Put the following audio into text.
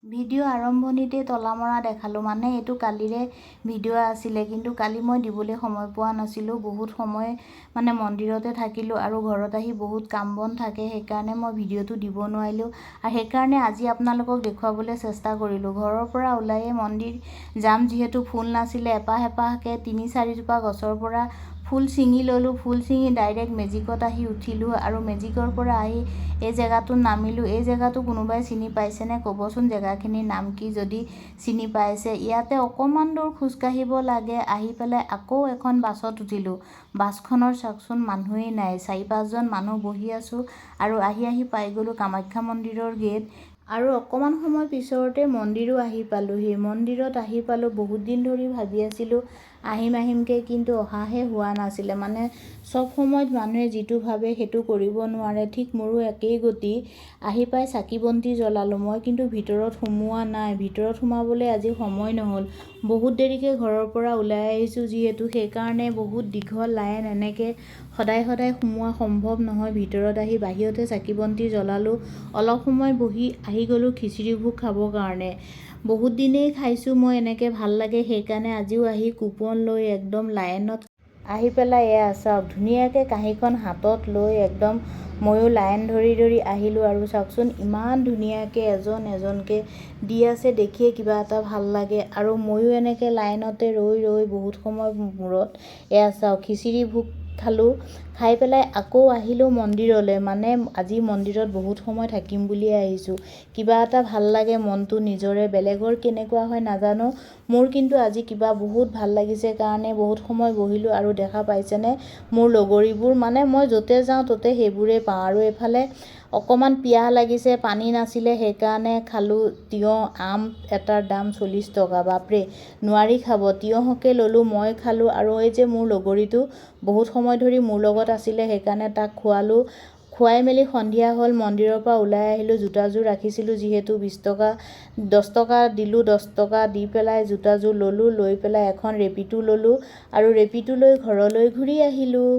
Video' আৰম্ভণিতে তলামৰা দেখালোঁ, মানে এইটো কালিৰে ভিডিঅ' আছিলে, কিন্তু কালি মই দিবলৈ সময় পোৱা নাছিলোঁ। বহুত সময় মানে মন্দিৰতে থাকিলোঁ আৰু ঘৰত আহি বহুত কাম বন থাকে, সেইকাৰণে মই ভিডিঅ'টো দিব নোৱাৰিলোঁ। আৰু সেইকাৰণে আজি আপোনালোকক দেখুৱাবলৈ চেষ্টা কৰিলোঁ। ঘৰৰ পৰা ওলায়ে মন্দিৰ যাম, যিহেতু ফুল নাছিলে। এপাহ এপাহকৈ ৩-৪ জোপা গছৰ পৰা ফুল ছিঙি ল'লোঁ। ফুল ছিঙি ডাইৰেক্ট মেজিকত আহি উঠিলোঁ আৰু মেজিকৰ পৰা আহি এই জেগাটোত নামিলোঁ। এই জেগাটো কোনোবাই চিনি পাইছেনে ক'বচোন, জেগাখিনিৰ নাম কি যদি চিনি পাইছে। ইয়াতে অকণমান দূৰ খোজকাঢ়িব লাগে। আহি পেলাই আকৌ এখন বাছত উঠিলোঁ। বাছখনৰ চাওকচোন মানুহেই নাই, ৪-৫জন মানুহ বহি আছোঁ আৰু আহি পাই গ'লোঁ কামাখ্যা মন্দিৰৰ গেট। আৰু অকণমান সময় পিছতে মন্দিৰো আহি পালোঁহি। মন্দিৰত আহি পালোঁ। বহুত দিন ধৰি ভাবি আছিলোঁ আহিমকৈ, কিন্তু অহাহে হোৱা নাছিলে। মানে চব সময়ত মানুহে যিটো ভাবে সেইটো কৰিব নোৱাৰে, ঠিক মোৰো একেই গতি। আহি পাই চাকি বন্তি জ্বলালোঁ। মই কিন্তু ভিতৰত সোমোৱা নাই, ভিতৰত সোমাবলৈ আজি সময় নহ'ল। বহুত দেৰিকৈ ঘৰৰ পৰা ওলাই আহিছোঁ যিহেতু, সেইকাৰণে বহুত দীঘল লাইন, এনেকৈ সদায় সোমোৱা সম্ভৱ নহয়। ভিতৰত আহি বাহিৰতে চাকি বন্তি জ্বলালোঁ। অলপ সময় বহি আহি গ'লোঁ খিচিৰি ভোগ খাবৰ কাৰণে। বহুত দিনেই খাইছোঁ মই, এনেকৈ ভাল লাগে, সেইকাৰণে আজিও আহি কুপন লৈ একদম লাইনত আহি পেলাই এয়া চাওক, ধুনীয়াকৈ কাঁহীখন হাতত লৈ একদম ময়ো লাইন ধৰি আহিলোঁ। আৰু চাওকচোন ইমান ধুনীয়াকৈ এজনকৈ দি আছে, দেখিয়ে কিবা এটা ভাল লাগে। আৰু ময়ো এনেকৈ লাইনতে ৰৈ বহুত সময় মূৰত এয়া চাওক খিচিৰি ভোগ খালোঁ। খাই পেলাই আকৌ আহিলোঁ মন্দিৰলৈ। মানে আজি মন্দিৰত বহুত সময় থাকিম বুলিয়ে আহিছোঁ। কিবা এটা ভাল লাগে মনটো নিজৰে। বেলেগৰ কেনেকুৱা হয় নাজানো, মোৰ কিন্তু আজি কিবা বহুত ভাল লাগিছে কাৰণে বহুত সময় বহিলোঁ। আৰু দেখা পাইছেনে মোৰ লগৰীবোৰ, মানে মই য'তে যাওঁ ত'তে সেইবোৰে পাওঁ। আৰু এইফালে অকণমান পিয়াহ লাগিছে, পানী নাছিলে, সেইকাৰণে খালোঁ তিয়ঁহ। আম এটাৰ দাম 40 টকা, বাপৰে নোৱাৰি খাব। তিয়ঁহকে ল'লোঁ, মই খালোঁ। আৰু এই যে মোৰ লগৰীটো বহুত সময় ধৰি মোৰ লগত আছিলে, সেইকাৰণে তাক খোৱালোঁ। খুৱাই মেলি সন্ধিয়া হ'ল, মন্দিৰৰ পৰা ওলাই আহিলোঁ। জোতাযোৰ ৰাখিছিলোঁ যিহেতু 20 টকা, 10 টকা দিলোঁ। 10 টকা দি পেলাই জোতাযোৰ ল'লোঁ। লৈ পেলাই এখন ৰেপিটো ল'লোঁ আৰু ৰেপিটো লৈ ঘৰলৈ ঘূৰি আহিলোঁ।